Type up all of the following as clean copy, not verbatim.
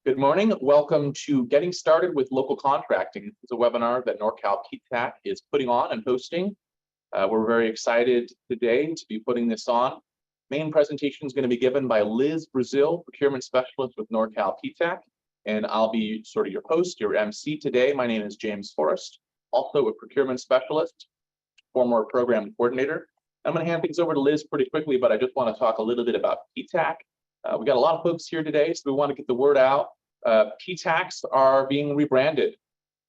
Good morning. Welcome to Getting Started with Local Contracting. It's a webinar that Norcal PTAC is putting on and hosting. We're very excited today to be putting this on. Main presentation is going to be given by Liz Brazil, Procurement Specialist with Norcal PTAC, and I'll be sort of your host, your MC today. My name is James Forrest, also a Procurement Specialist, former Program Coordinator. I'm going to hand things over to Liz pretty quickly, but I just want to talk a little bit about PTAC. We got a lot of folks here today, so we want to get the word out. PTACs are being rebranded.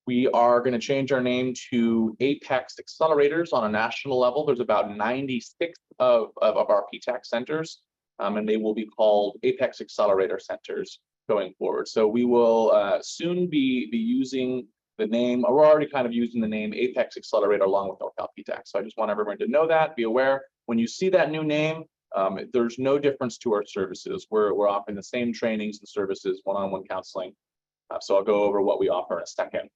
We are going to change our name to APEX Accelerators on a national level. There's about 96 of our PTAC centers, and they will be called APEX Accelerator centers going forward. So we will soon be using the name, or we're already kind of using the name APEX Accelerator along with Norcal PTAC. So I just want everyone to know that, be aware. When you see that new name, there's no difference to our services. We're offering the same trainings and services, one-on-one counseling. So I'll go over what we offer in a second.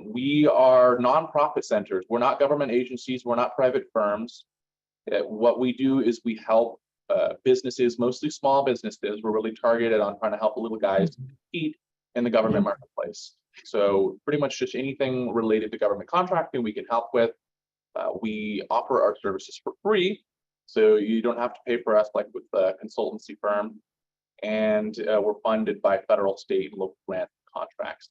We are nonprofit centers. We're not government agencies. We're not private firms. What we do is we help businesses, mostly small businesses. We're really targeted on trying to help little guys compete in the government marketplace. So pretty much just anything related to government contracting we can help with. We offer our services for free, so you don't have to pay for us like with a consultancy firm. And we're funded by federal, state, and local grant contracts.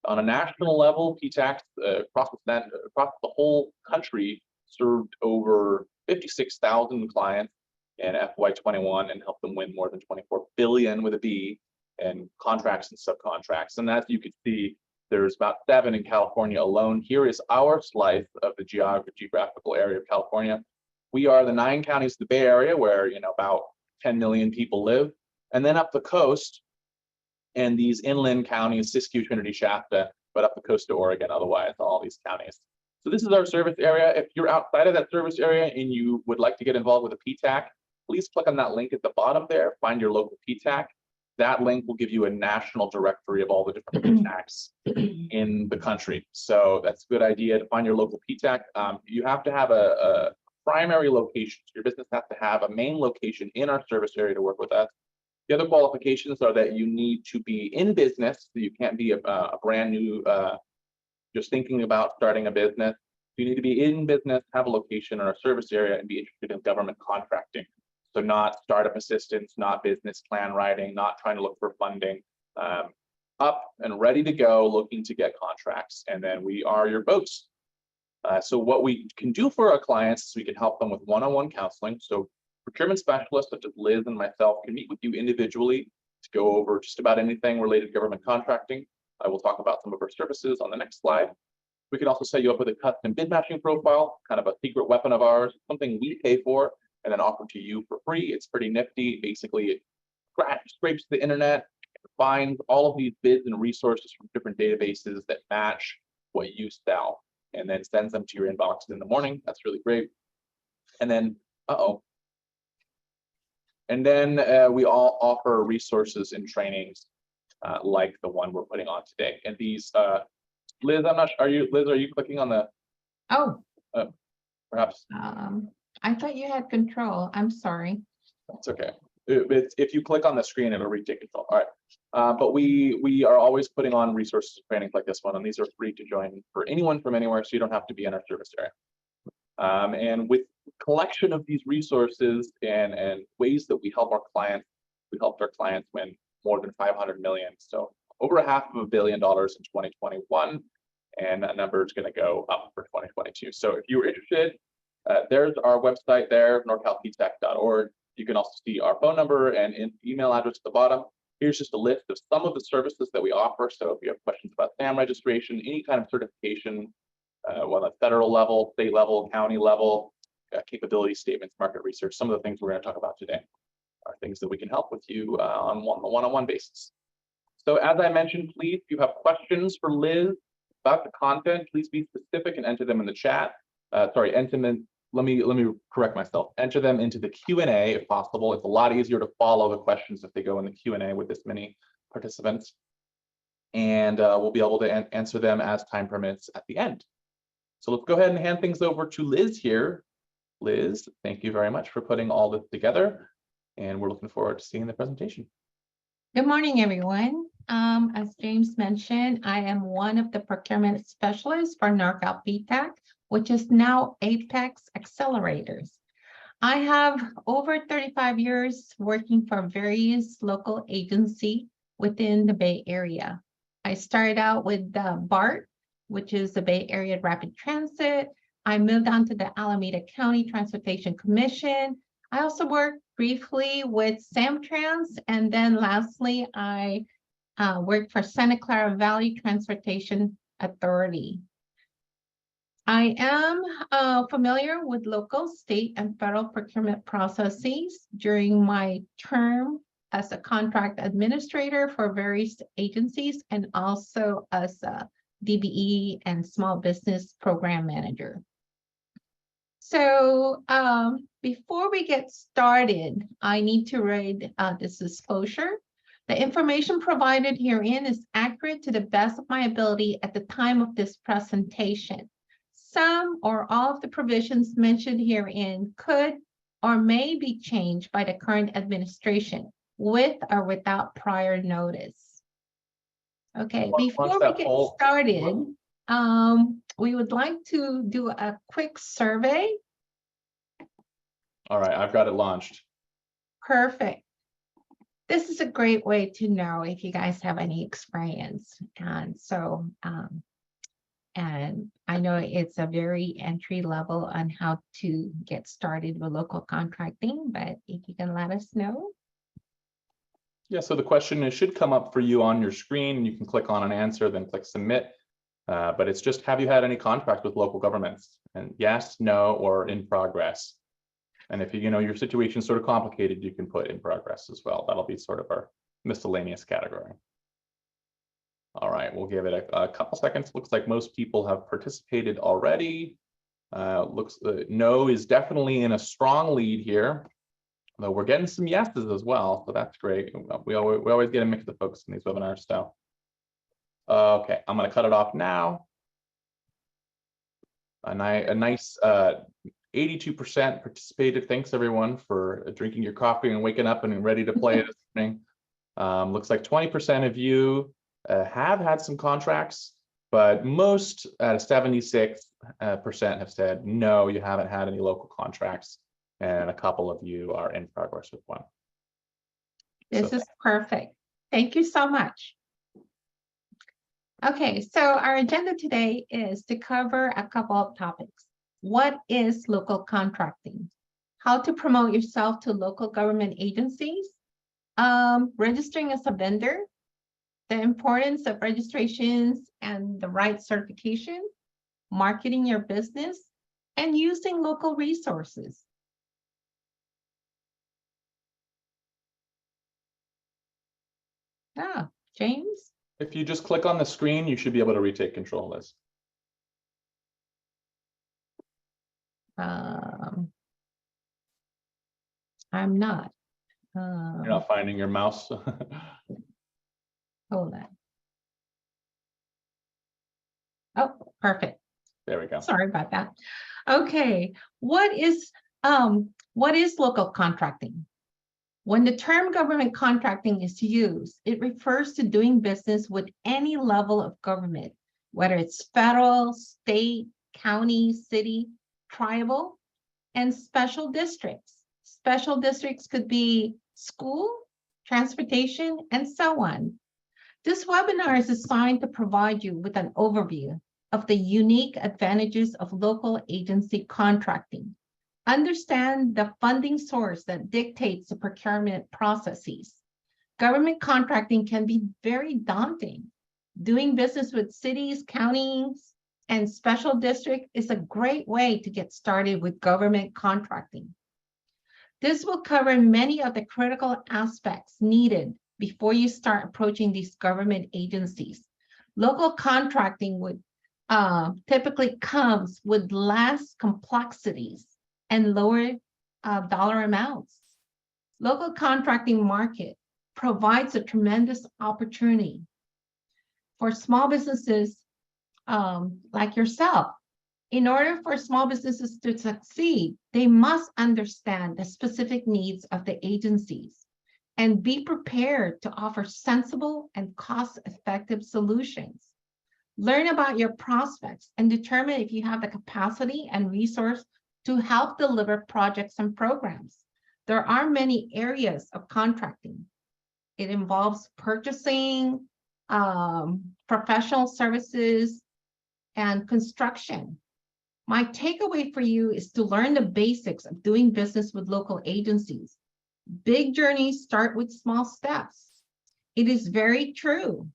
On a national level, PTACs across the whole country served over 56,000 clients in FY21 and helped them win more than 24 billion with a B in contracts and subcontracts. And as you can see, there's about 7 in California alone. Here is our slice of the geographical area of California. We are the 9 counties of the Bay Area where about 10 million people live, and then up the coast, and these inland counties, Siskiyou, Trinity, Shasta, but up the coast to Oregon, otherwise all these counties. So this is our service area. If you're outside of that service area and you would like to get involved with a PTAC, please click on that link at the bottom there, find your local PTAC. That link will give you a national directory of all the different PTACs in the country. So that's a good idea to find your local PTAC. You have to have a primary location. So your business has to have a main location in our service area to work with us. The other qualifications are that you need to be in business. So you can't be a brand new, just thinking about starting a business. You need to be in business, have a location in our service area, and be interested in government contracting. So not startup assistance, not business plan writing, not trying to look for funding. Up and ready to go, looking to get contracts. And then we are your folks. So what we can do for our clients is we can help them with one-on-one counseling. So procurement specialists such as Liz and myself can meet with you individually to go over just about anything related to government contracting. I will talk about some of our services on the next slide. We can also set you up with a custom bid matching profile, kind of a secret weapon of ours, something we pay for and then offer to you for free. It's pretty nifty. Basically, it scrapes the internet, finds all of these bids and resources from different databases that match what you sell, and then sends them to your inbox in the morning. That's really great. And then, we all offer resources and trainings like the one we're putting on today. And these, Liz, I'm not sure, Liz, are you clicking on the? Oh. Perhaps. I thought you had control. I'm sorry. That's okay. If you click on the screen, it'll retake control. All right. But we are always putting on resources and trainings like this one, and these are free to join for anyone from anywhere, so you don't have to be in our service area. And with collection of these resources and ways that we help our clients, we helped our clients win more than 500 million. So over $500 million in 2021, and that number is going to go up for 2022. So if you're interested, there's our website there, norcalptac.org. You can also see our phone number and email address at the bottom. Here's just a list of some of the services that we offer. So if you have questions about SAM registration, any kind of certification, whether at federal level, state level, county level, capability statements, market research, some of the things we're going to talk about today are things that we can help with you on a one-on-one basis. So as I mentioned, please, if you have questions for Liz about the content, please be specific and enter them in the chat. Let me correct myself. Enter them into the Q&A if possible. It's a lot easier to follow the questions if they go in the Q&A with this many participants. And we'll be able to answer them as time permits at the end. So let's go ahead and hand things over to Liz here. Liz, thank you very much for putting all this together. And we're looking forward to seeing the presentation. Good morning, everyone. As James mentioned, I am one of the procurement specialists for Norcal PTAC, which is now APEX Accelerators. I have over 35 years working for various local agencies within the Bay Area. I started out with BART, which is the Bay Area Rapid Transit. I moved on to the Alameda County Transportation Commission. I also worked briefly with Samtrans, and then lastly, I worked for Santa Clara Valley Transportation Authority. I am familiar with local, state, and federal procurement processes during my term as a contract administrator for various agencies and also as a DBE and small business program manager. So before we get started, I need to read this disclosure. The information provided herein is accurate to the best of my ability at the time of this presentation. Some or all of the provisions mentioned herein could or may be changed by the current administration with or without prior notice. Okay, before we get started, we would like to do a quick survey. All right, I've got it launched. Perfect. This is a great way to know if you guys have any experience. And so, and I know it's a very entry level on how to get started with local contracting, but if you can let us know. Yeah, so the question should come up for you on your screen. You can click on an answer, then click submit. But it's just, have you had any contract with local governments? And yes, no, or in progress. And if you know your situation's sort of complicated, you can put in progress as well. That'll be sort of our miscellaneous category. All right, we'll give it a couple seconds. Looks like most people have participated already. No is definitely in a strong lead here, though we're getting some yeses as well, so that's great. We always get a mix of folks in these webinars. So, okay, I'm going to cut it off now. A nice 82% participated. Thanks everyone for drinking your coffee and waking up and ready to play this evening. Looks like 20% of you have had some contracts, but most at 76% have said no, you haven't had any local contracts, and a couple of you are in progress with one. This is perfect. Thank you so much. Okay, so our agenda today is to cover a couple of topics. What is local contracting? How to promote yourself to local government agencies? Registering as a vendor? The importance of registrations and the right certification? Marketing your business? And using local resources. James? If you just click on the screen, you should be able to retake control of this. I'm not. You're not finding your mouse. Hold on. Oh, perfect. There we go. Sorry about that. Okay, what is local contracting? When the term government contracting is used, it refers to doing business with any level of government, whether it's federal, state, county, city, tribal, and special districts. Special districts could be school, transportation, and so on. This webinar is designed to provide you with an overview of the unique advantages of local agency contracting. Understand the funding source that dictates the procurement processes. Government contracting can be very daunting. Doing business with cities, counties, and special districts is a great way to get started with government contracting. This will cover many of the critical aspects needed before you start approaching these government agencies. Local contracting would typically comes with less complexities and lower dollar amounts. Local contracting market provides a tremendous opportunity for small businesses like yourself. In order for small businesses to succeed, they must understand the specific needs of the agencies and be prepared to offer sensible and cost-effective solutions. Learn about your prospects and determine if you have the capacity and resource to help deliver projects and programs. There are many areas of contracting. It involves purchasing, professional services, and construction. My takeaway for you is to learn the basics of doing business with local agencies. Big journeys start with small steps. It is very true.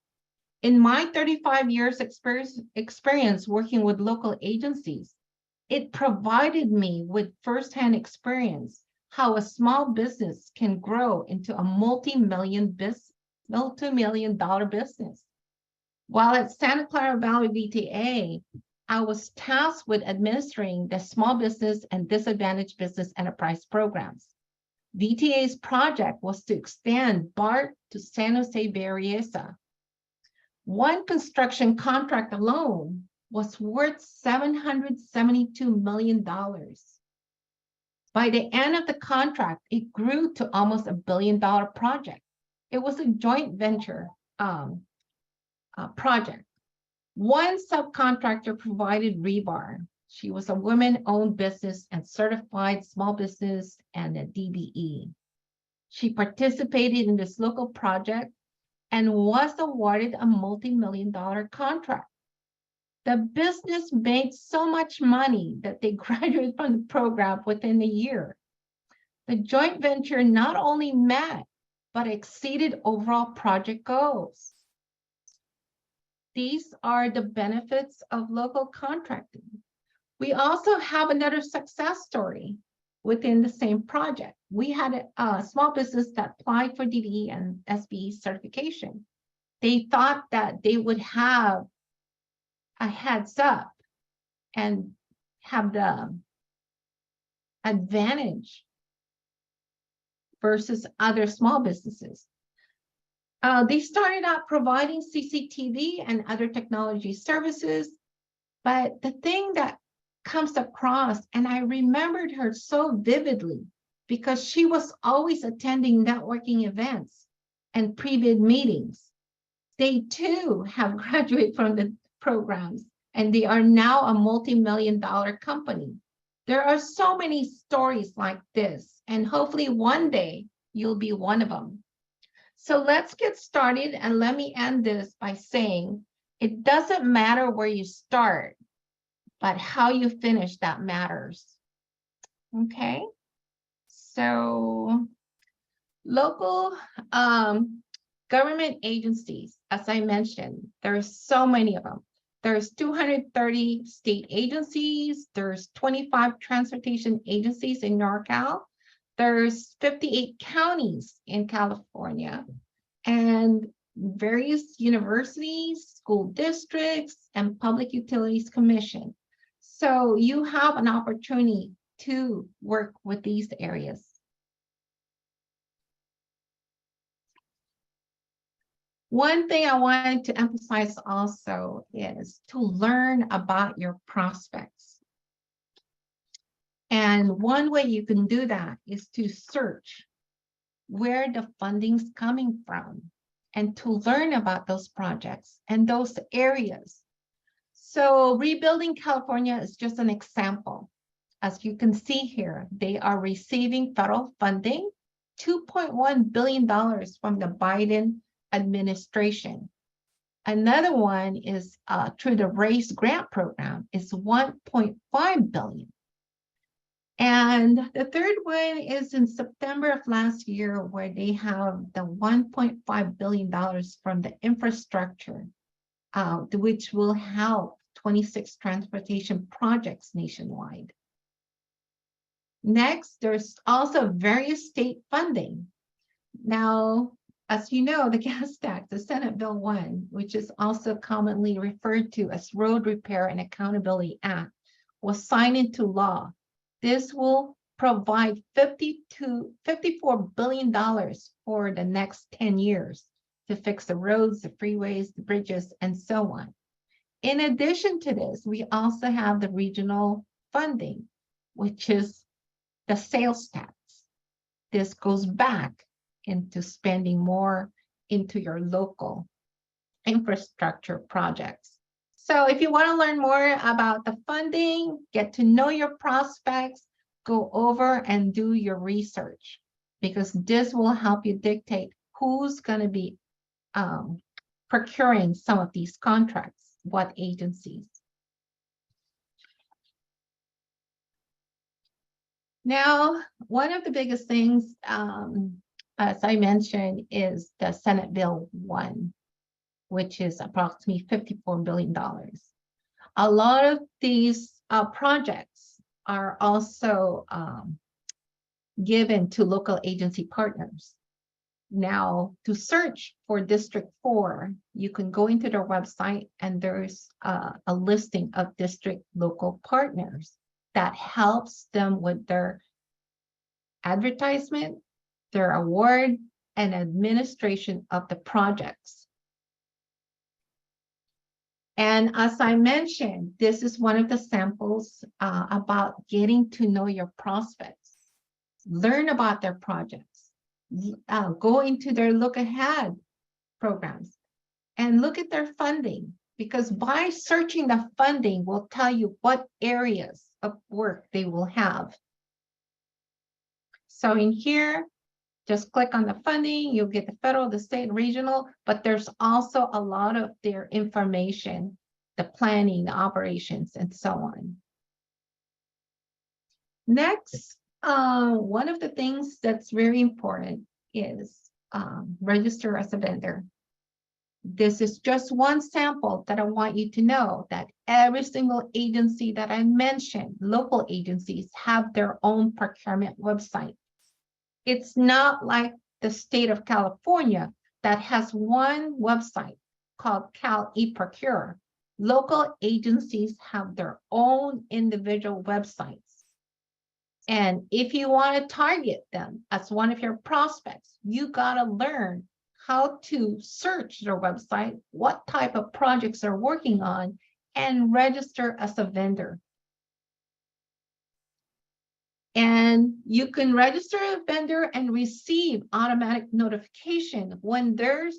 In my 35 years experience working with local agencies, it provided me with firsthand experience how a small business can grow into a multi-million dollar business. While at Santa Clara Valley VTA, I was tasked with administering the Small Business and Disadvantaged Business Enterprise programs. VTA's project was to extend BART to San Jose Berryessa. One construction contract alone was worth $772 million. By the end of the contract, it grew to almost $1 billion project. It was a joint venture project. One subcontractor provided rebar. She was a women-owned business and certified small business and a DBE. She participated in this local project and was awarded a multi-million dollar contract. The business made so much money that they graduated from the program within a year. The joint venture not only met, but exceeded overall project goals. These are the benefits of local contracting. We also have another success story within the same project. We had a small business that applied for DBE and SBE certification. They thought that they would have a heads up and have the advantage versus other small businesses. They started out providing CCTV and other technology services, but the thing that comes across, and I remembered her so vividly because she was always attending networking events and pre-bid meetings. They too have graduated from the programs, and they are now a multi-million dollar company. There are so many stories like this, and hopefully one day you'll be one of them. So let's get started, and let me end this by saying, it doesn't matter where you start, but how you finish that matters. Okay, so local government agencies, as I mentioned, there's so many of them. There's 230 state agencies, there's 25 transportation agencies in NorCal, there's 58 counties in California, and various universities, school districts, and Public Utilities Commission. So you have an opportunity to work with these areas. One thing I wanted to emphasize also is to learn about your prospects. And one way you can do that is to search where the funding's coming from and to learn about those projects and those areas. So Rebuilding California is just an example. As you can see here, they are receiving federal funding, $2.1 billion from the Biden administration. Another one is through the RACE grant program is $1.5 billion. And the third one is in September of last year, where they have the $1.5 billion from the infrastructure, which will help 26 transportation projects nationwide. Next, there's also various state funding. Now, as you know, the gas tax, the Senate Bill 1, which is also commonly referred to as Road Repair and Accountability Act, was signed into law. This will provide $54 billion for the next 10 years to fix the roads, the freeways, the bridges, and so on. In addition to this, we also have the regional funding, which is the sales tax. This goes back into spending more into your local infrastructure projects. So if you want to learn more about the funding, get to know your prospects, go over and do your research, because this will help you dictate who's going to be procuring some of these contracts, what agencies. Now, one of the biggest things, as I mentioned, is the Senate Bill 1, which is approximately $54 billion. A lot of these projects are also given to local agency partners. Now, to search for District 4, you can go into their website and there's a listing of district local partners that helps them with their advertisement, their award, and administration of the projects. And as I mentioned, this is one of the samples about getting to know your prospects, learn about their projects, go into their look ahead programs and look at their funding, because by searching the funding will tell you what areas of work they will have. So in here, just click on the funding, you'll get the federal, the state, regional, but there's also a lot of their information, the planning, the operations, and so on. Next, one of the things that's very important is register as a vendor. This is just one sample that I want you to know that every single agency that I mentioned, local agencies, have their own procurement website. It's not like the state of California that has one website called Cal eProcure. Local agencies have their own individual websites. And if you want to target them as one of your prospects, you got to learn how to search their website, what type of projects they're working on, and register as a vendor. And you can register a vendor and receive automatic notification when there's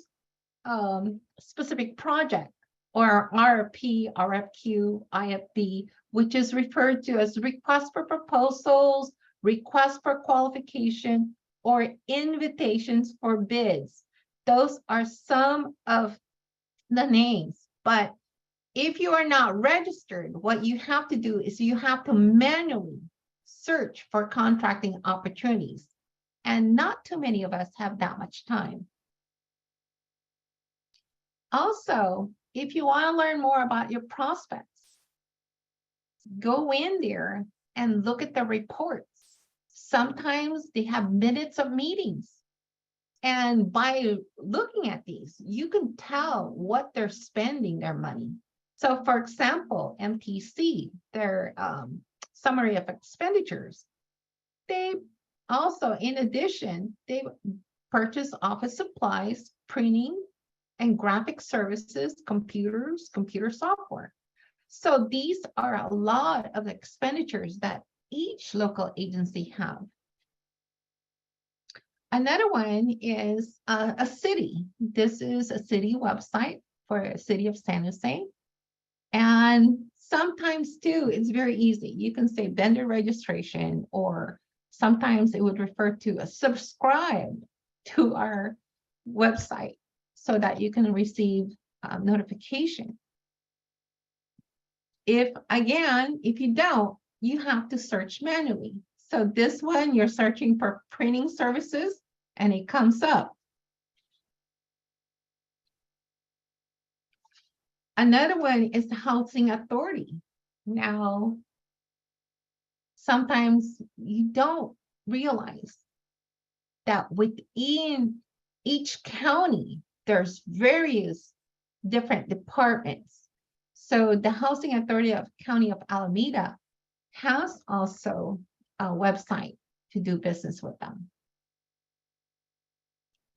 specific project or RFP, RFQ, IFB, which is referred to as request for proposals, request for qualification, or invitations for bids. Those are some of the names. But if you are not registered, what you have to do is you have to manually search for contracting opportunities. And not too many of us have that much time. Also, if you want to learn more about your prospects, go in there and look at the reports. Sometimes they have minutes of meetings. And by looking at these, you can tell what they're spending their money. So for example, MPC, their summary of expenditures, they also, in addition, they purchase office supplies, printing, and graphic services, computers, computer software. So these are a lot of expenditures that each local agency have. Another one is a city. This is a city website for a city of San Jose. And sometimes too, it's very easy. You can say vendor registration, or sometimes it would refer to a subscribe to our website so that you can receive notification. If you don't, you have to search manually. So this one, you're searching for printing services and it comes up. Another one is the housing authority. Now, sometimes you don't realize that within each county, there's various different departments. So the Housing Authority of County of Alameda has also a website to do business with them.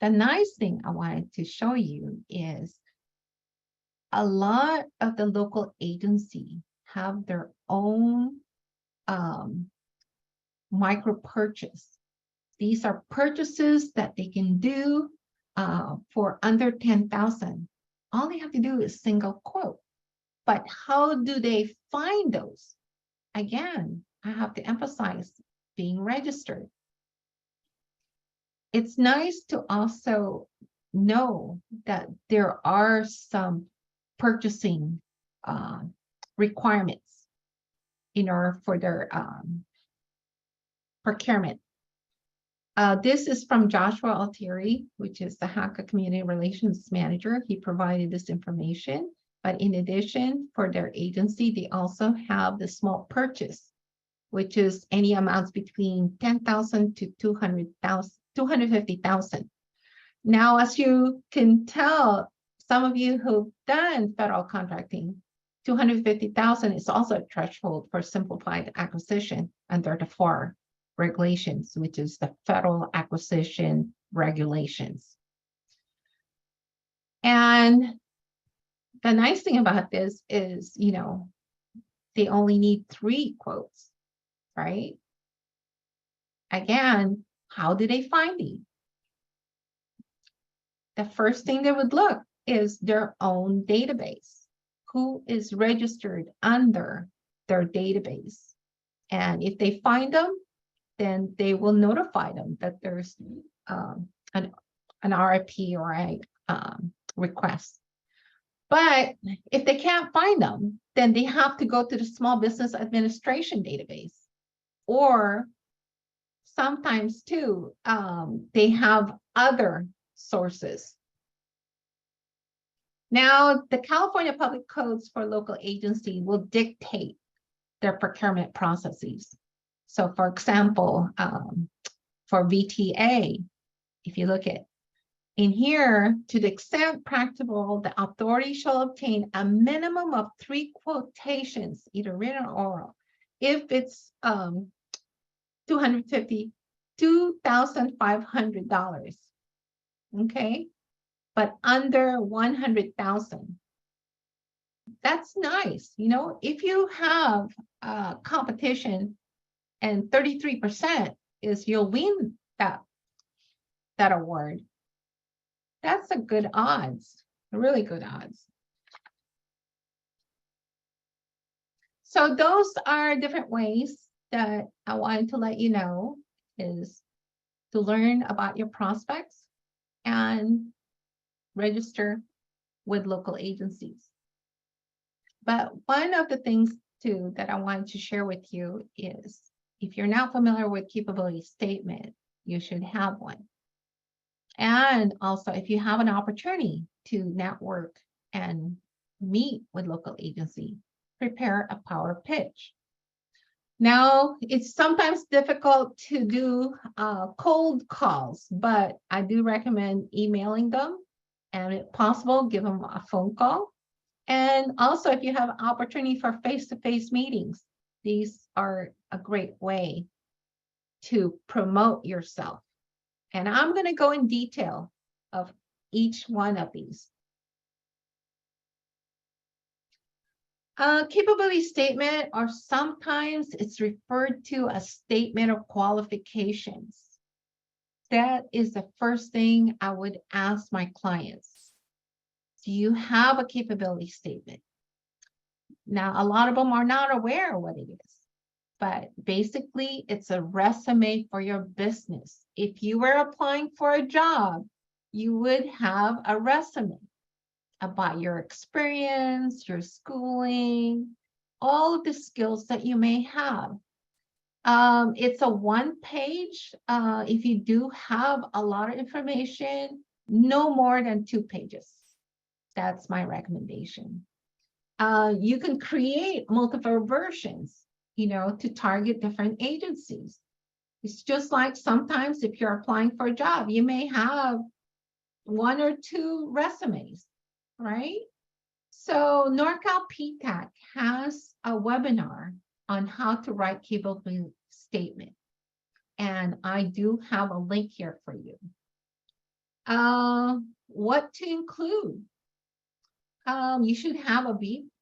The nice thing I wanted to show you is a lot of the local agencies have their own micro purchase These are purchases that they can do for under 10,000. All they have to do is single quote. But how do they find those? Again, I have to emphasize being registered. It's nice to also know that there are some purchasing requirements in order for their procurement. This is from Joshua Altieri, which is the HACA Community Relations Manager. He provided this information. But in addition, for their agency, they also have the small purchase, which is any amounts between 10,000 to 250,000. Now, as you can tell, some of you who've done federal contracting, 250,000 is also a threshold for simplified acquisition under the FAR regulations, which is the Federal Acquisition Regulations. And the nice thing about this is, you know, they only need 3 quotes, right? Again, how do they find these? The first thing they would look is their own database. Who is registered under their database? And if they find them, then they will notify them that there's an RFP or a request. But if they can't find them, then they have to go to the Small Business Administration database. Or sometimes too, they have other sources. Now, the California Public Codes for local agency will dictate their procurement processes. So for example, for VTA, if you look at in here, to the extent practicable, the authority shall obtain a minimum of 3 quotations, either written or oral. If it's $252,500, okay, but under 100,000. That's nice, you know. If you have competition and 33% is you'll win that award, that's a good odds, really good odds. So those are different ways that I wanted to let you know, is to learn about your prospects and register with local agencies. But one of the things too that I wanted to share with you is, if you're not familiar with capability statement, you should have one. And also, if you have an opportunity to network and meet with local agency, prepare a power pitch. Now, it's sometimes difficult to do cold calls, but I do recommend emailing them, and if possible, give them a phone call. And also, if you have an opportunity for face-to-face meetings, these are a great way to promote yourself. And I'm going to go in detail of each one of these. Capability statement, or sometimes it's referred to as statement of qualifications. That is the first thing I would ask my clients. Do you have a capability statement? Now, a lot of them are not aware of what it is, but basically it's a resume for your business. If you were applying for a job, you would have a resume about your experience, your schooling, all of the skills that you may have. It's a 1-page. If you do have a lot of information, no more than 2 pages. That's my recommendation. You can create multiple versions, you know, to target different agencies. It's just like sometimes if you're applying for a job, you may have 1 or 2 resumes, right? So Norcal PTAC has a webinar on how to write capability statement. And I do have a link here for you. What to include? You should have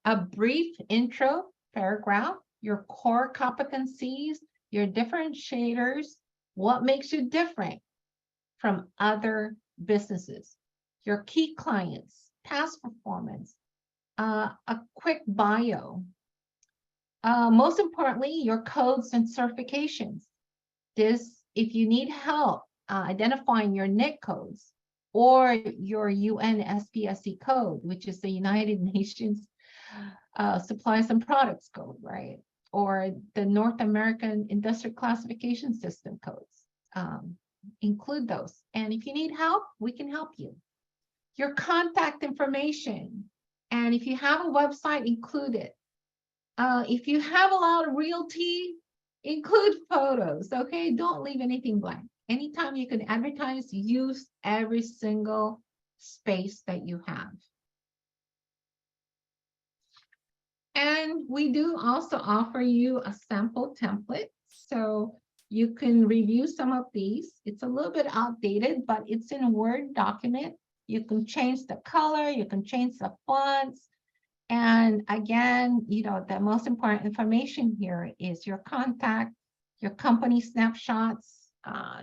a brief intro paragraph, your core competencies, your differentiators, What makes you different from other businesses? Your key clients, past performance, a quick bio. Most importantly, your codes and certifications. If you need help identifying your NIC codes or your UNSPSC code, which is the United Nations Supplies and Products Code, right? Or the North American Industrial Classification System codes. Include those. And if you need help, we can help you. Your contact information. And if you have a website, include it. If you have a lot of realty, include photos, okay? Don't leave anything blank. Anytime you can advertise, use every single space that you have. And we do also offer you a sample template, so you can review some of these. It's a little bit outdated, but it's in a Word document. You can change the color, you can change the fonts. And again, you know, the most important information here is your contact, your company snapshots,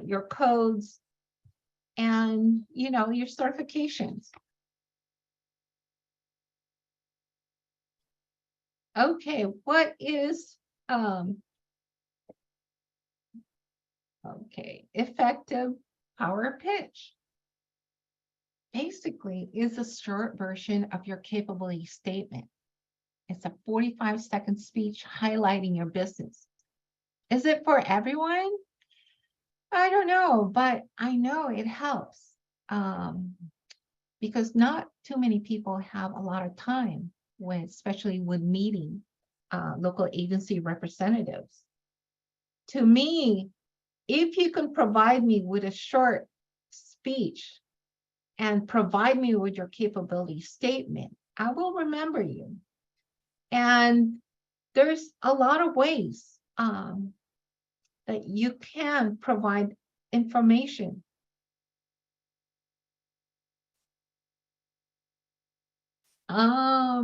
your codes, and, you know, your certifications. Okay, what is effective power pitch? Basically is a short version of your capability statement. It's a 45-second speech highlighting your business. Is it for everyone? I don't know, but I know it helps because not too many people have a lot of time when, especially with meeting local agency representatives. To me, if you can provide me with a short speech and provide me with your capability statement, I will remember you. And there's a lot of ways that you can provide information.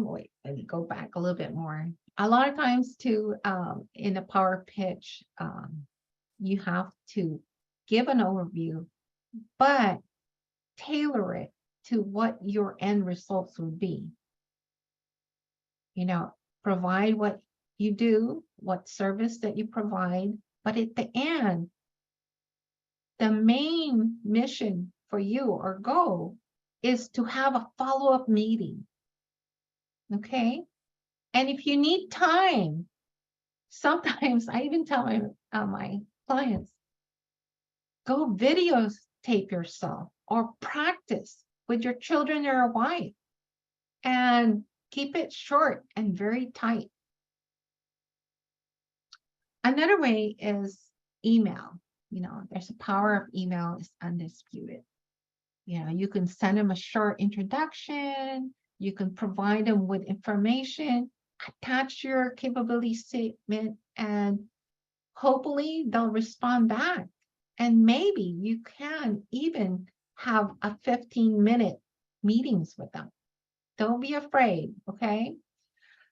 Wait, let me go back a little bit more. A lot of times too, in a power pitch, you have to give an overview, but tailor it to what your end results would be. You know, provide what you do, what service that you provide, but at the end, the main mission for you or goal is to have a follow-up meeting. Okay? And if you need time, sometimes I even tell my clients, go videotape yourself or practice with your children or your wife and keep it short and very tight. Another way is email. You know, there's a power of email is undisputed. You know, you can send them a short introduction, you can provide them with information, attach your capability statement, and hopefully they'll respond back. And maybe you can even have a 15-minute meetings with them. Don't be afraid, okay?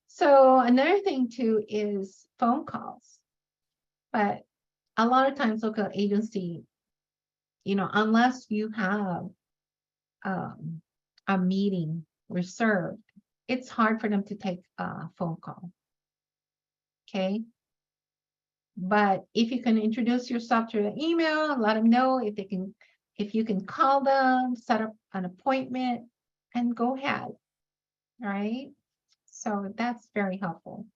So another thing too is phone calls. But a lot of times local agency, you know, unless you have a meeting reserved, it's hard for them to take a phone call. Okay. But if you can introduce yourself through the email, let them know if you can call them, set up an appointment, and go ahead. All right. So that's very helpful.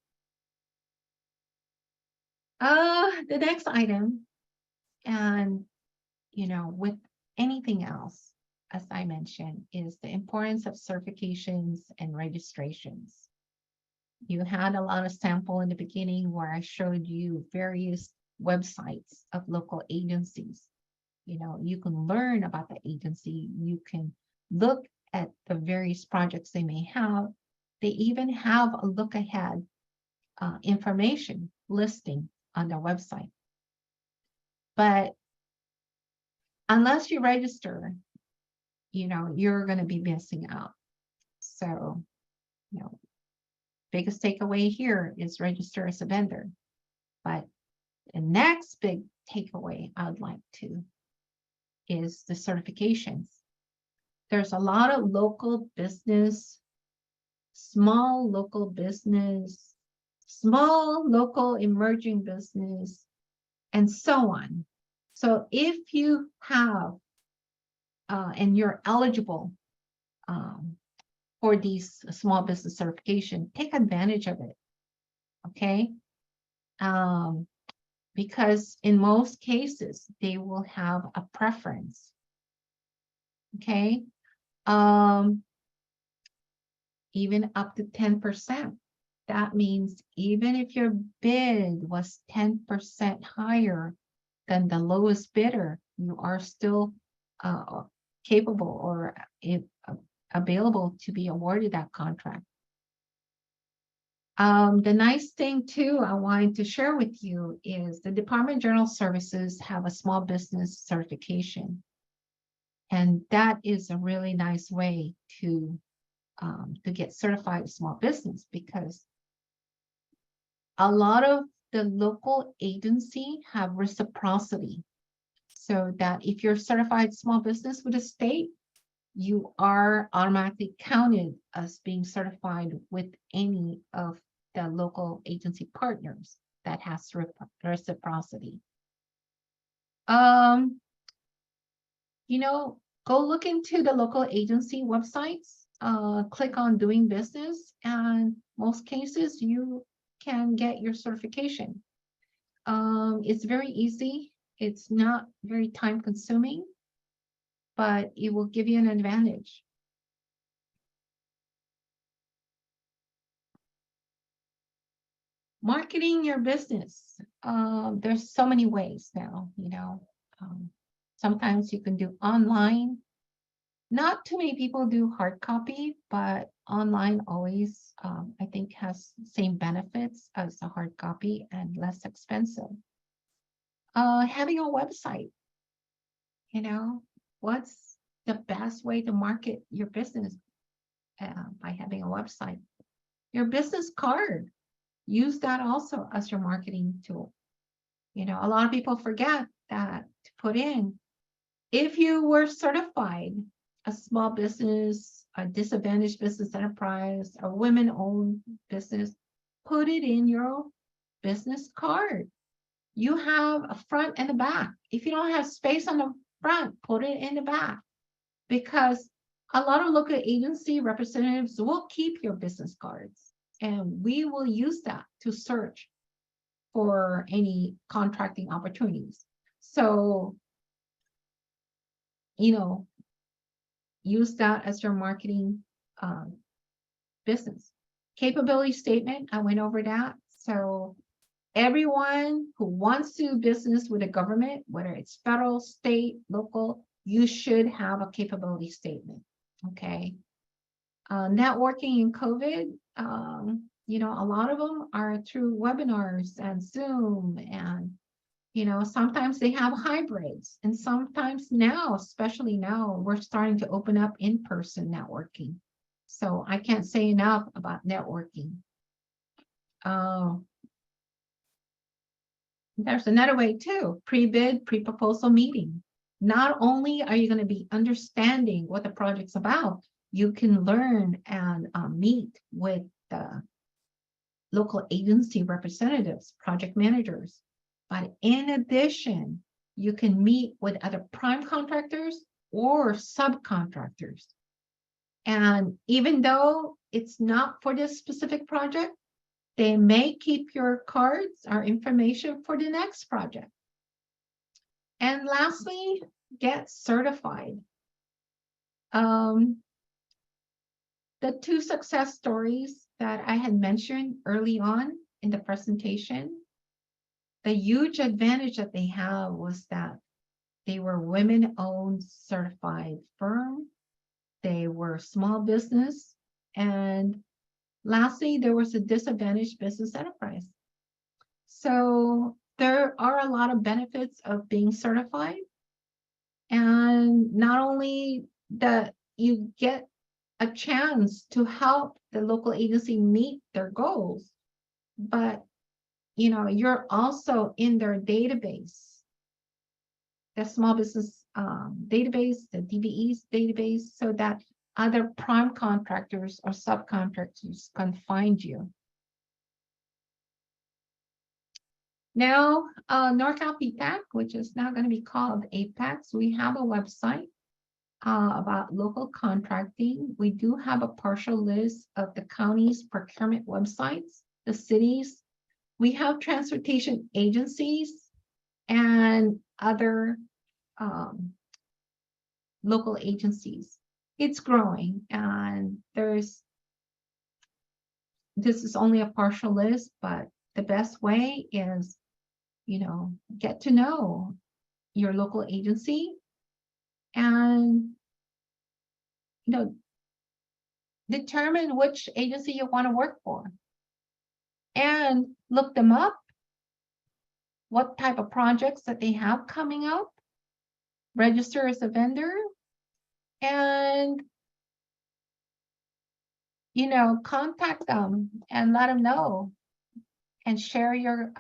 The next item, and you know, with anything else, as I mentioned, is the importance of certifications and registrations. You had a lot of sample in the beginning where I showed you various websites of local agencies. You know, you can learn about the agency. You can look at the various projects they may have. They even have a look ahead information listing on their website. But unless you register, you know, you're going to be missing out. So, you know, biggest takeaway here is register as a vendor. But the next big takeaway I'd like to is the certifications. There's a lot of local business, small local business, small local emerging business, and so on. So if you have and you're eligible for these small business certification, take advantage of it. Okay. Because in most cases, they will have a preference. Okay. Even up to 10%. That means even if your bid was 10% higher than the lowest bidder, you are still capable or available to be awarded that contract. The nice thing too, I wanted to share with you is the Department of General Services have a small business certification. And that is a really nice way to get certified as small business, because a lot of the local agency have reciprocity. So that if you're certified small business with a state, you are automatically counted as being certified with any of the local agency partners that has reciprocity. You know, go look into the local agency websites, click on doing business, and most cases you can get your certification. It's very easy. It's not very time consuming, but it will give you an advantage. Marketing your business. There's so many ways now, you know. Sometimes you can do online. Not too many people do hard copy, but online always, I think, has the same benefits as a hard copy and less expensive. Having a website, you know, what's the best way to market your business by having a website? Your business card, use that also as your marketing tool. You know, a lot of people forget that to put in. If you were certified a small business, a disadvantaged business enterprise, a women-owned business, put it in your business card. You have a front and a back. If you don't have space on the front, put it in the back, because a lot of local agency representatives will keep your business cards, and we will use that to search for any contracting opportunities. So, you know, use that as your marketing business. Capability statement, I went over that. So everyone who wants to do business with the government, whether it's federal, state, local, you should have a capability statement, okay? Networking in COVID, you know, a lot of them are through webinars and Zoom, and, you know, sometimes they have hybrids, and sometimes now, especially now, we're starting to open up in-person networking. So I can't say enough about networking. There's another way too, pre-bid, pre-proposal meeting. Not only are you going to be understanding what the project's about, you can learn and meet with the local agency representatives, project managers. But in addition, you can meet with other prime contractors or subcontractors. And even though it's not for this specific project, they may keep your cards or information for the next project. And lastly, get certified. The two success stories that I had mentioned early on in the presentation, the huge advantage that they have was that they were women-owned certified firm. They were small business. And lastly, there was a disadvantaged business enterprise. So there are a lot of benefits of being certified. And not only that you get a chance to help the local agency meet their goals, but, you know, you're also in their database. the small business database, the DBE's database, so that other prime contractors or subcontractors can find you. Now, Norcal PTAC, which is now going to be called APEX, we have a website about local contracting. We do have a partial list of the county's procurement websites, the cities. We have transportation agencies and other local agencies. It's growing, and this is only a partial list, but the best way is, get to know your local agency and, determine which agency you want to work for and look them up, what type of projects that they have coming up, register as a vendor, and contact them and let them know and share your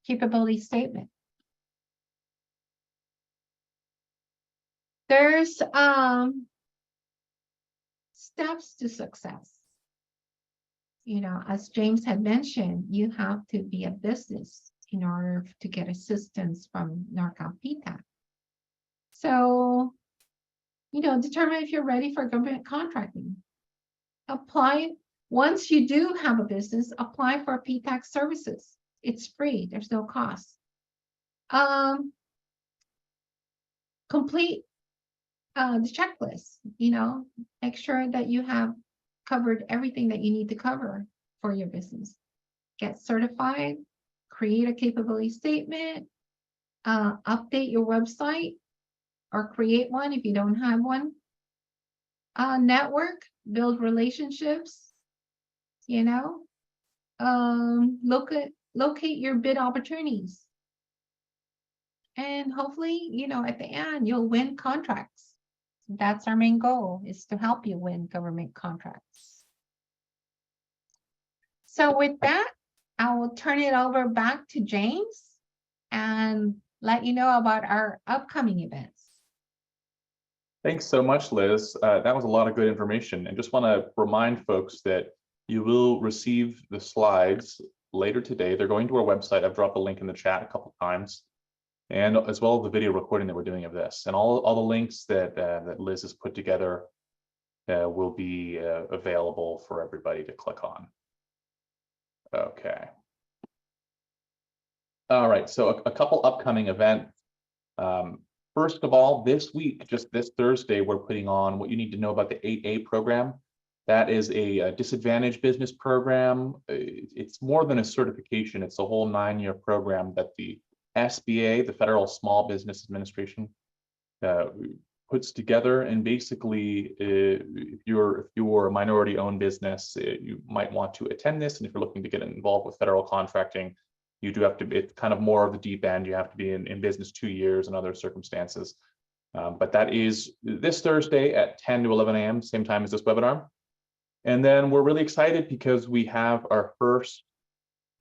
capability statement. There's steps to success. As James had mentioned, you have to be a business in order to get assistance from Norcal PTAC. So, determine if you're ready for government contracting. Apply. Once you do have a business, apply for PTAC services. It's free. There's no cost. Complete the checklist. Make sure that you have covered everything that you need to cover for your business. Get certified. Create a capability statement. Update your website or create one if you don't have one. Network. Build relationships. Locate your bid opportunities. And hopefully, at the end, you'll win contracts. That's our main goal, is to help you win government contracts. So with that, I will turn it over back to James and let you know about our upcoming events. Thanks so much, Liz. That was a lot of good information. And just want to remind folks that you will receive the slides later today. They're going to our website. I've dropped a link in the chat a couple times, and as well as the video recording that we're doing of this. And all the links that Liz has put together will be available for everybody to click on. Okay. All right, so a couple upcoming events. First of all, this week, just this Thursday, we're putting on what you need to know about the 8A program. That is a disadvantaged business program. It's more than a certification. It's a whole 9-year program that the SBA, the Federal Small Business Administration, puts together. And basically, if you're a minority-owned business, you might want to attend this. And if you're looking to get involved with federal contracting, you do have to be, it's kind of more of the deep end. You have to be in business 2 years and other circumstances. But that is this Thursday at 10 to 11 a.m., same time as this webinar. And then we're really excited because we have our first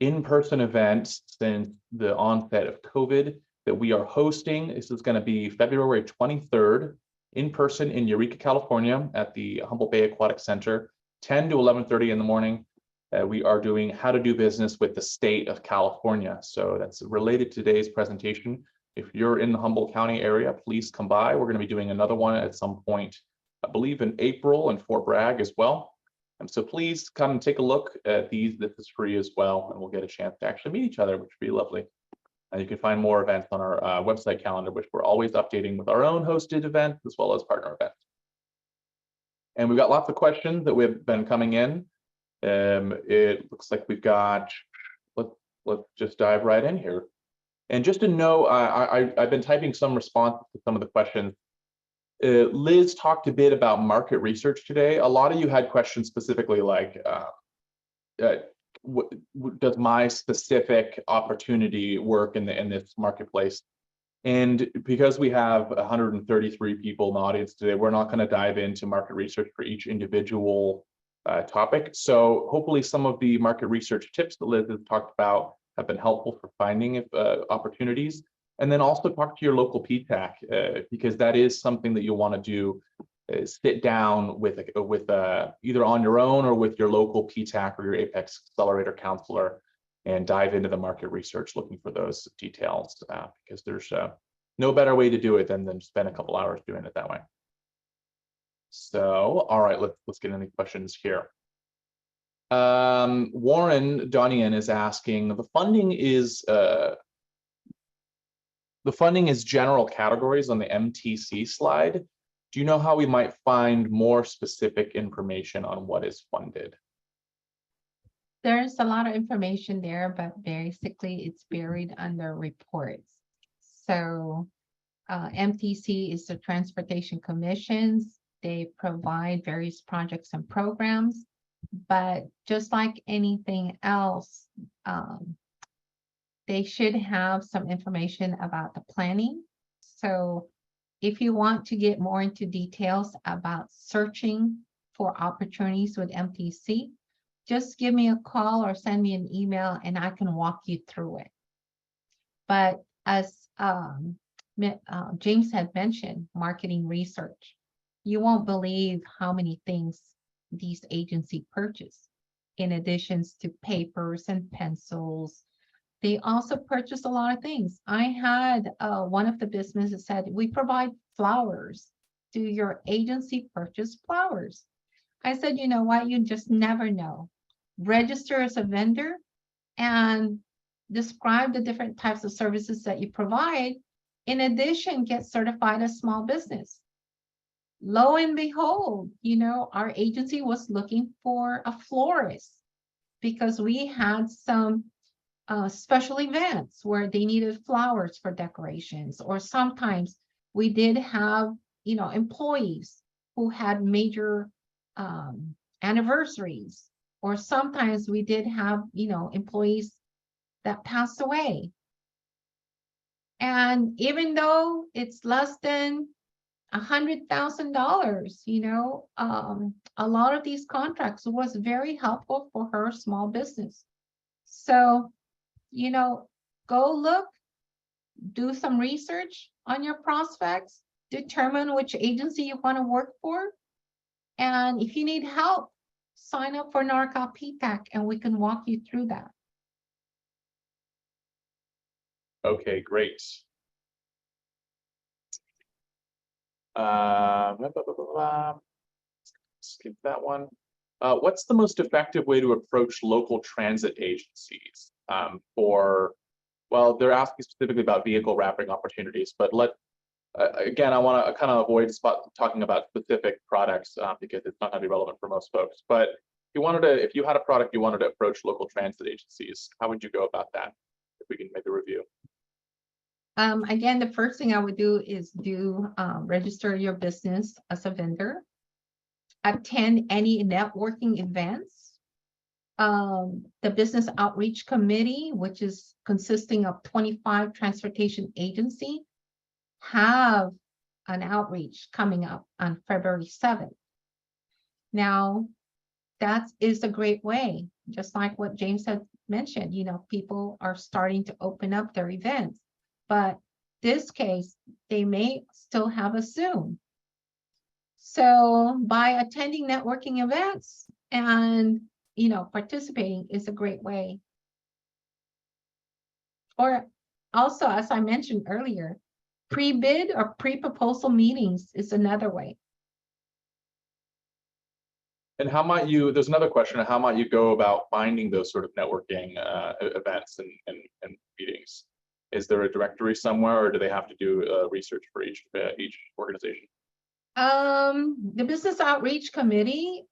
in-person event since the onset of COVID that we are hosting. This is going to be February 23rd, in person in Eureka, California at the Humboldt Bay Aquatic Center, 10 to 11:30 in the morning. We are doing how to do business with the state of California. So that's related to today's presentation. If you're in the Humboldt County area, please come by. We're going to be doing another one at some point, I believe in April, in Fort Bragg as well. So please come and take a look at these. This is free as well, and we'll get a chance to actually meet each other, which would be lovely. And you can find more events on our website calendar, which we're always updating with our own hosted events as well as partner events. And we've got lots of questions that have been coming in. It looks like we've got, let's just dive right in here. And just to know, I've been typing some responses to some of the questions. Liz talked a bit about market research today. A lot of you had questions specifically like, does my specific opportunity work in this marketplace? And because we have 133 people in the audience today, we're not going to dive into market research for each individual topic. So hopefully some of the market research tips that Liz has talked about have been helpful for finding opportunities. And then also talk to your local PTAC, because that is something that you'll want to do, is sit down with either on your own or with your local PTAC or your APEX Accelerator counselor and dive into the market research looking for those details, because there's no better way to do it than spend a couple hours doing it that way. So, all right, let's get any questions here. Warren Donian is asking, the funding is general categories on the MTC slide. Do you know how we might find more specific information on what is funded? There's a lot of information there, but basically it's buried under reports. So MTC is the Transportation Commissions. They provide various projects and programs, but just like anything else, they should have some information about the planning. So if you want to get more into details about searching for opportunities with MTC, just give me a call or send me an email and I can walk you through it. But as James had mentioned, marketing research, you won't believe how many things these agencies purchase. In addition to papers and pencils, they also purchase a lot of things. I had one of the businesses said, we provide flowers. Do your agency purchase flowers? I said, you know what? You just never know. Register as a vendor and describe the different types of services that you provide. In addition, get certified as small business. Lo and behold, our agency was looking for a florist because we had some special events where they needed flowers for decorations, or sometimes we did have, employees who had major anniversaries, or sometimes we did have, employees that passed away. And even though it's less than $100,000, a lot of these contracts was very helpful for her small business. So, go look, do some research on your prospects, determine which agency you want to work for. And if you need help, sign up for Norcal PTAC and we can walk you through that. Okay, great. Skip that one. What's the most effective way to approach local transit agencies well, they're asking specifically about vehicle wrapping opportunities, but again, I want to kind of avoid talking about specific products because it's not going to be relevant for most folks. But if you had a product you wanted to approach local transit agencies, how would you go about that? If we can make a review. Again, the first thing I would do is register your business as a vendor, attend any networking events. The Business Outreach Committee, which is consisting of 25 transportation agencies, have an outreach coming up on February 7th. Now, that is a great way, just like what James had mentioned, people are starting to open up their events, but this case, they may still have a Zoom. So by attending networking events and participating is a great way. Or also, as I mentioned earlier, pre-bid or pre-proposal meetings is another way. And how might there's another question, how might you go about finding those sort of networking events and meetings? Is there a directory somewhere, or do they have to do research for each organization? The Business Outreach Committee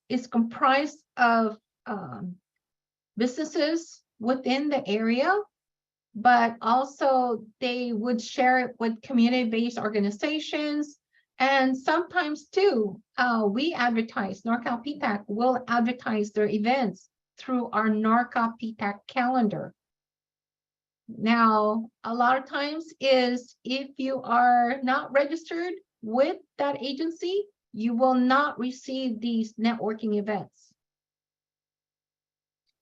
is comprised of businesses within the area, but also they would share it with community-based organizations. And sometimes too, we advertise, Norcal PTAC will advertise their events through our Norcal PTAC calendar. Now, a lot of times is if you are not registered with that agency, you will not receive these networking events.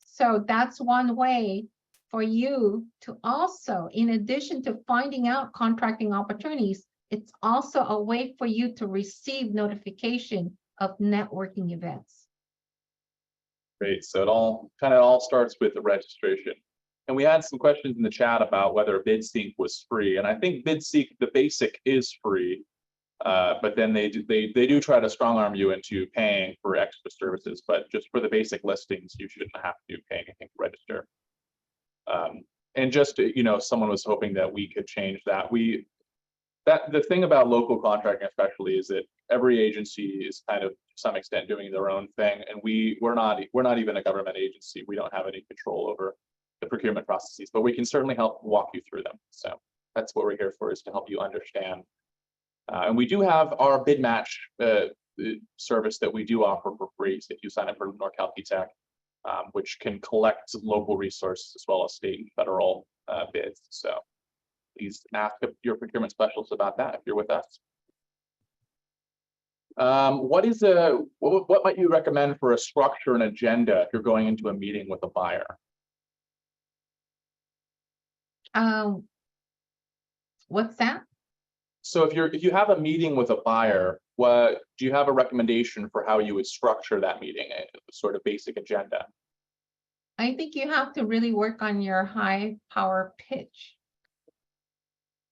So that's one way for you to also, in addition to finding out contracting opportunities, it's also a way for you to receive notification of networking events. Great. So it all starts with the registration. And we had some questions in the chat about whether BidSync was free. And I think BidSync, the basic, is free. But then they do try to strong arm you into paying for extra services. But just for the basic listings, you shouldn't have to pay anything to register. And just, someone was hoping that we could change that. The thing about local contracting especially is that every agency is kind of to some extent doing their own thing, and we're not even a government agency. We don't have any control over the procurement processes, but we can certainly help walk you through them. So that's what we're here for, is to help you understand. And we do have our bid match service that we do offer for free. So if you sign up for Norcal PTAC, which can collect local resources as well as state and federal bids. So please ask your procurement specialist about that if you're with us. What might you recommend for a structure and agenda if you're going into a meeting with a buyer? What's that? So if you have a meeting with a buyer, do you have a recommendation for how you would structure that meeting, a sort of basic agenda? I think you have to really work on your high power pitch.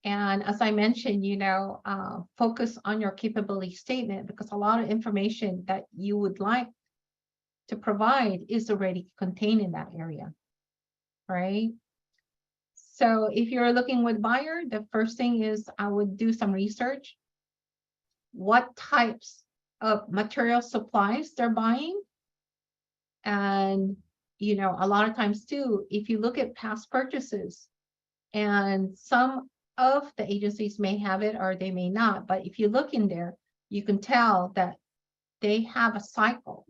And as I mentioned, focus on your capability statement, because a lot of information that you would like to provide is already contained in that area, right? So if you're looking with buyer, the first thing is I would do some research. What types of material supplies they're buying? And, a lot of times too, if you look at past purchases, and some of the agencies may have it or they may not, but if you look in there, you can tell that they have a cycle.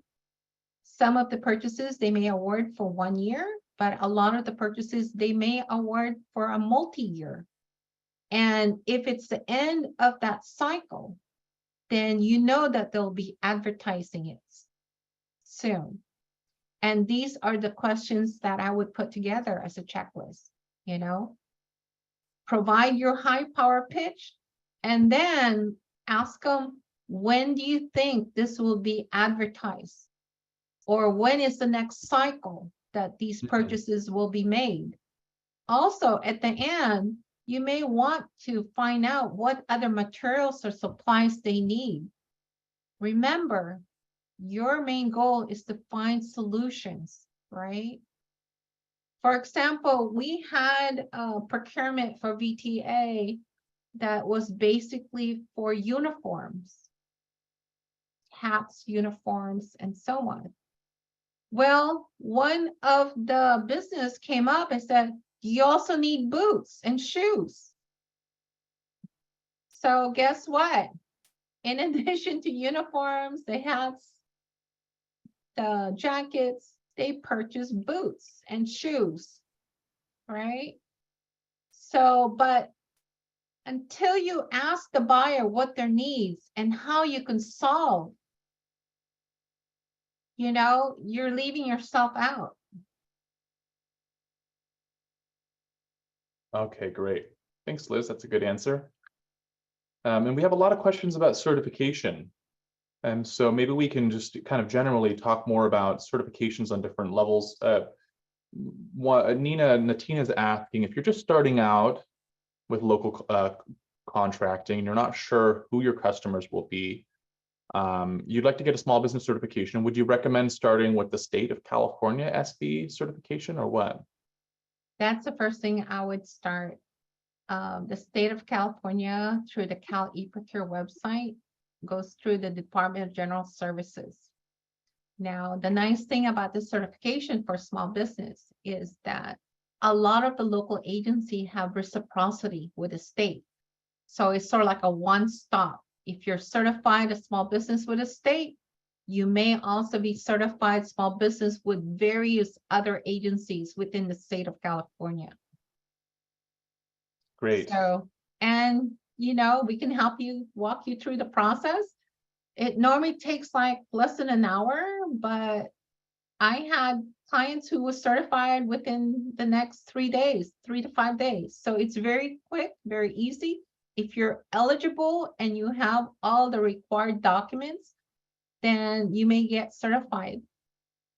Some of the purchases they may award for 1 year, but a lot of the purchases they may award for a multi-year. And if it's the end of that cycle, then you know that they'll be advertising it soon. And these are the questions that I would put together as a checklist, Provide your high power pitch, and then ask them, when do you think this will be advertised? Or when is the next cycle that these purchases will be made? Also, at the end, you may want to find out what other materials or supplies they need. Remember, your main goal is to find solutions, right? For example, we had a procurement for VTA that was basically for uniforms, hats, uniforms, and so on. Well, one of the business came up and said, you also need boots and shoes. So guess what? In addition to uniforms, the hats, the jackets, they purchase boots and shoes, right? So, but until you ask the buyer what their needs and how you can solve, you're leaving yourself out. Okay, great. Thanks, Liz. That's a good answer. And we have a lot of questions about certification. And so maybe we can just kind of generally talk more about certifications on different levels. Natina is asking, if you're just starting out with local contracting, you're not sure who your customers will be, you'd like to get a small business certification, would you recommend starting with the state of California SB certification, or what? That's the first thing I would start. The state of California, through the Cal eProcure website, goes through the Department of General Services. Now, the nice thing about this certification for small business is that a lot of the local agencies have reciprocity with the state. So it's sort of like a one-stop. If you're certified a small business with a state, you may also be certified small business with various other agencies within the state of California. Great. So, and we can help you, walk you through the process. It normally takes like less than an hour, but I had clients who were certified within the next 3 days, 3 to 5 days. So it's very quick, very easy. If you're eligible and you have all the required documents, then you may get certified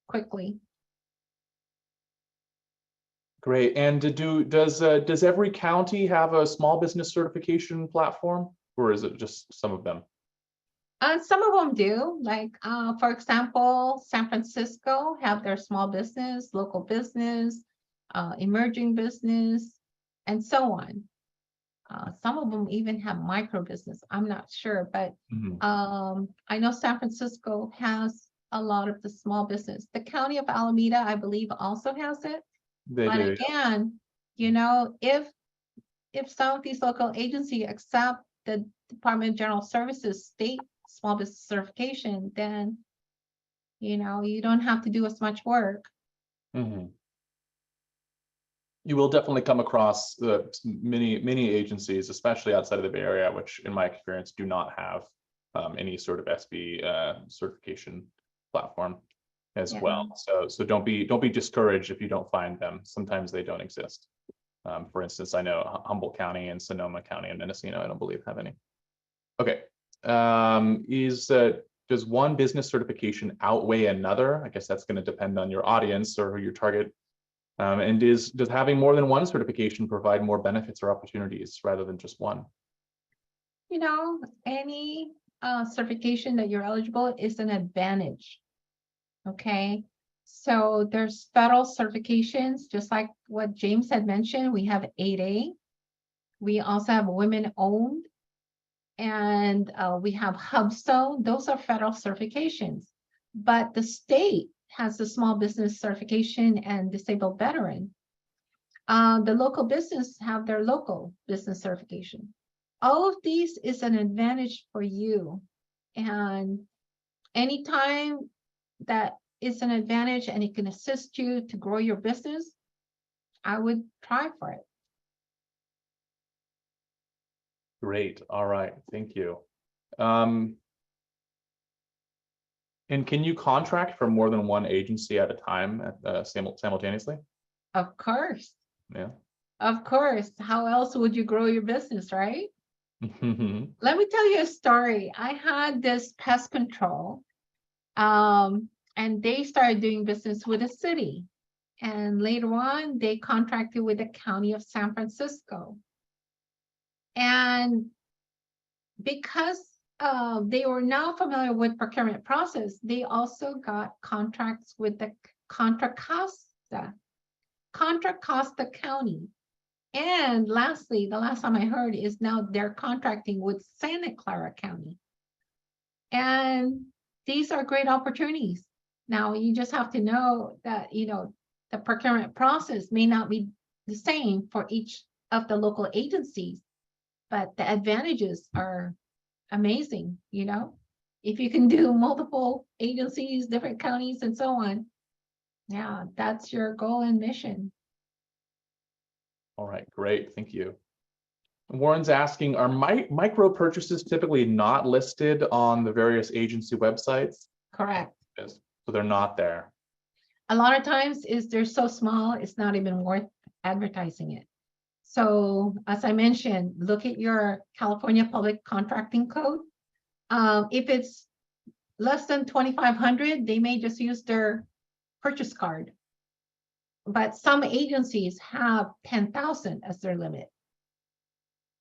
quickly. Great. And does every county have a small business certification platform, or is it just some of them? Some of them do, like, for example, San Francisco have their small business, local business, emerging business, and so on. Some of them even have micro business. I'm not sure, but I know San Francisco has a lot of the small business. The county of Alameda, I believe, also has it. They But do. again, you know, if some of these local agencies accept the Department of General Services state small business certification, then, you know, you don't have to do as much work. You will definitely come across many agencies, especially outside of the Bay Area, which in my experience do not have any sort of SB certification platform as well. So don't be discouraged if you don't find them. Sometimes they don't exist. For instance, I know Humboldt County and Sonoma County and Mendocino, I don't believe have any. Okay. Does one business certification outweigh another? I guess that's going to depend on your audience or who your target. And does having more than one certification provide more benefits or opportunities rather than just one? You know, any certification that you're eligible is an advantage. Okay. So there's federal certifications, just like what James had mentioned. We have 8A. We also have women-owned, and we have HubSo. Those are federal certifications. But the state has the small business certification and disabled veteran. The local business have their local business certification. All of these is an advantage for you. And anytime that is an advantage and it can assist you to grow your business, I would try for it. Great. All right. Thank you. And can you contract for more than one agency at a time simultaneously? Of course. Yeah. Of course. How else would you grow your business, right? Mm-hmm. Let me tell you a story. I had this pest control, and they started doing business with a city. And later on, they contracted with the county of San Francisco. And because they were now familiar with procurement process, they also got contracts with the Contra Costa County. And lastly, the last time I heard is now they're contracting with Santa Clara County. And these are great opportunities. Now, you just have to know that, you know, the procurement process may not be the same for each of the local agencies, but the advantages are amazing, you know? If you can do multiple agencies, different counties, and so on, yeah, that's your goal and mission. All right, great. Thank you. Warren's asking, are micro purchases typically not listed on the various agency websites? Correct. Yes. So they're not there. A lot of times they're so small, it's not even worth advertising it. So as I mentioned, look at your California Public Contracting Code. If it's less than 2,500, they may just use their purchase card. But some agencies have 10,000 as their limit.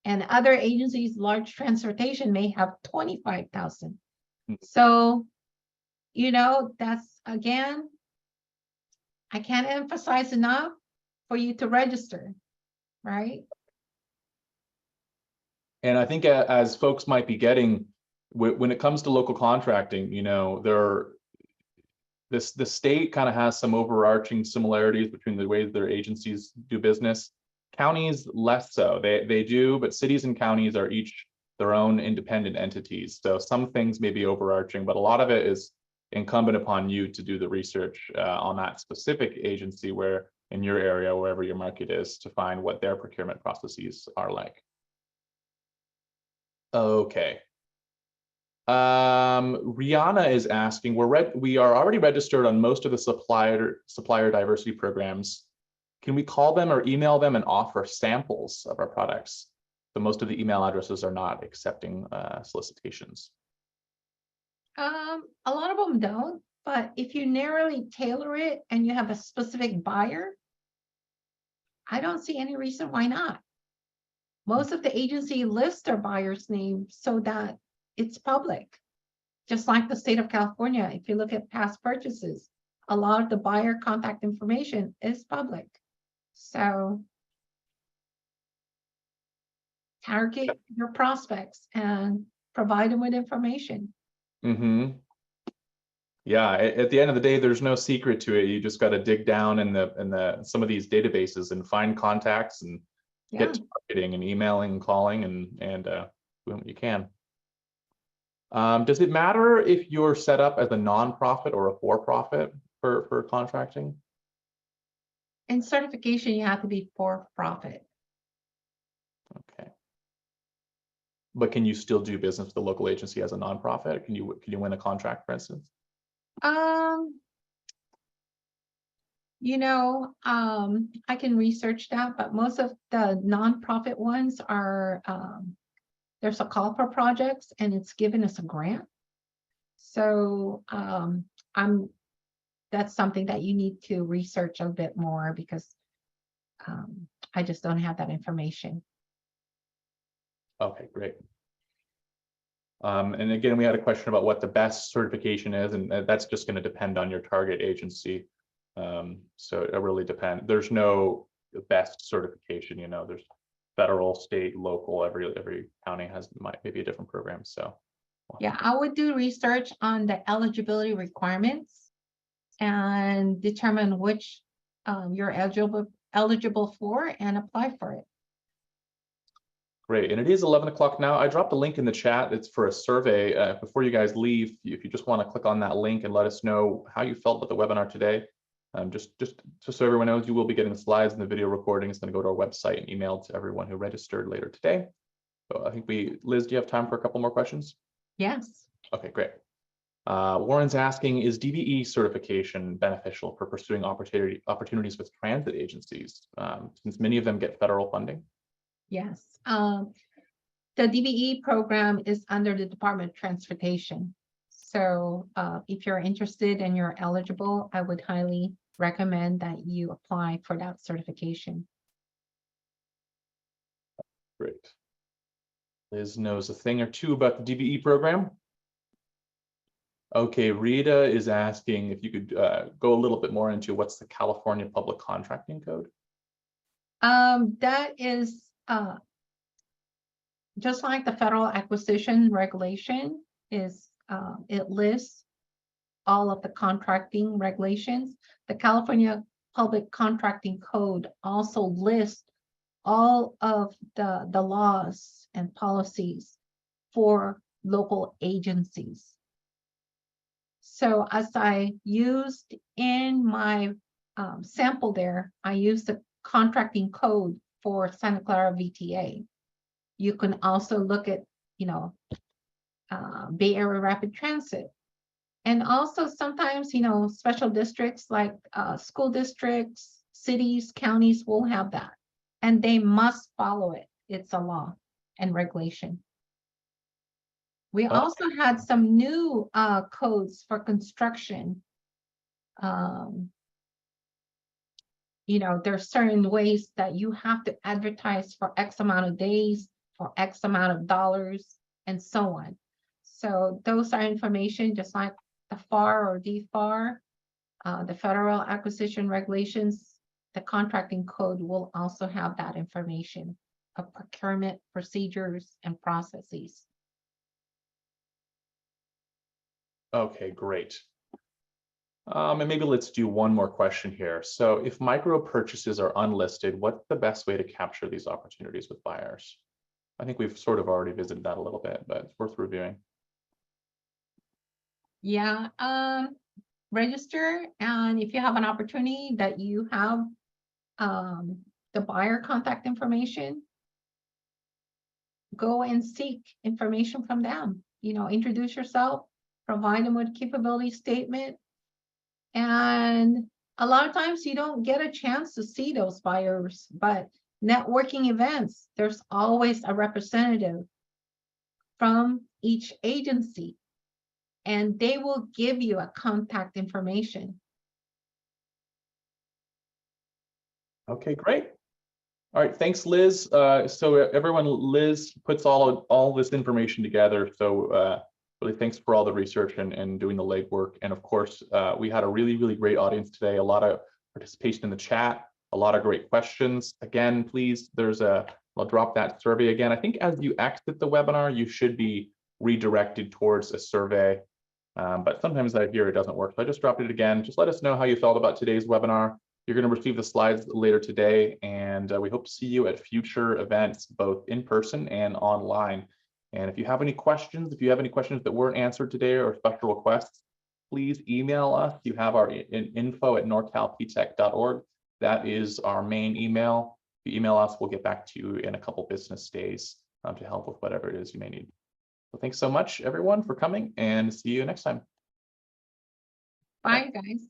And other agencies, large transportation, may have 25,000. So, you know, that's, again, I can't emphasize enough for you to register, right? And I think as folks might be getting, when it comes to local contracting, you know, the state kind of has some overarching similarities between the way their agencies do business. Counties less so. They do, but cities and counties are each their own independent entities. So some things may be overarching, but a lot of it is incumbent upon you to do the research on that specific agency where in your area, wherever your market is, to find what their procurement processes are like. Okay. Rihanna is asking, we are already registered on most of the supplier diversity programs. Can we call them or email them and offer samples of our products? So most of the email addresses are not accepting solicitations. A lot of them don't, but if you narrowly tailor it and you have a specific buyer, I don't see any reason why not. Most of the agency lists their buyer's name so that it's public. Just like the state of California, if you look at past purchases, a lot of the buyer contact information is public. So target your prospects and provide them with information. Mm-hmm. Yeah, at the end of the day, there's no secret to it. You just got to dig down in some of these databases and find contacts and get targeting and emailing and calling and doing what you can. Does it matter if you're set up as a nonprofit or a for-profit for contracting? In certification, you have to be for-profit. Okay. But can you still do business with the local agency as a nonprofit? Can you win a contract, for instance? I can research that, but most of the nonprofit ones are there's a call for projects and it's given us a grant. So that's something that you need to research a bit more because I just don't have that information. Okay, great. And again, we had a question about what the best certification is, and that's just going to depend on your target agency. So it really depends. There's no best certification, there's federal, state, local, every county has maybe a different program. So yeah, I would do research on the eligibility requirements and determine which you're eligible for and apply for it. Great, and it is 11 o'clock now. I dropped a link in the chat. It's for a survey. Before you guys leave, if you just want to click on that link and let us know how you felt about the webinar today. Just so everyone knows, you will be getting the slides and the video recording. It's going to go to our website and emailed to everyone who registered later today. So I think Liz, do you have time for a couple more questions? Yes. Okay, great. Warren's asking, is DBE certification beneficial for pursuing opportunities with transit agencies, since many of them get federal funding? Yes. The DBE program is under the Department of Transportation. So if you're interested and you're eligible, I would highly recommend that you apply for that certification. Great. Liz knows a thing or two about the DBE program. Okay, Rita is asking if you could go a little bit more into what's the California Public Contracting Code? That is just like the federal acquisition regulation is, it lists all of the contracting regulations. The California Public Contracting Code also lists all of the laws and policies for local agencies. So as I used in my sample there, I used the contracting code for Santa Clara VTA. You can also look at, Bay Area Rapid Transit. And also sometimes, special districts like school districts, cities, counties will have that. And they must follow it. It's a law and regulation. We also had some new codes for construction. There's certain ways that you have to advertise for X amount of days, for X amount of dollars, and so on. So those are information just like the FAR or DFAR, the Federal Acquisition Regulations, the contracting code will also have that information of procurement procedures and processes. Okay, great. And maybe let's do one more question here. So if micro purchases are unlisted, what's the best way to capture these opportunities with buyers? I think we've sort of already visited that a little bit, but it's worth reviewing. Yeah, register, and if you have an opportunity that you have the buyer contact information, go and seek information from them. introduce yourself, provide them with capability statement. And a lot of times you don't get a chance to see those buyers, but networking events, there's always a representative from each agency, and they will give you a contact information. Okay, great. All right, thanks, Liz. So everyone, Liz puts all this information together. So really thanks for all the research and doing the legwork. And of course, we had a really, really great audience today. A lot of participation in the chat, a lot of great questions. Again, please, I'll drop that survey again. I think as you exit the webinar, you should be redirected towards a survey. But sometimes I hear it doesn't work. So I just dropped it again. Just let us know how you felt about today's webinar. You're going to receive the slides later today, and we hope to see you at future events, both in person and online. And if you have any questions, that weren't answered today or special requests, please email us. You have our info@norcalptec.org. That is our main email. If you email us, we'll get back to you in a couple business days to help with whatever it is you may need. So thanks so much, everyone, for coming, and see you next time. Bye, guys.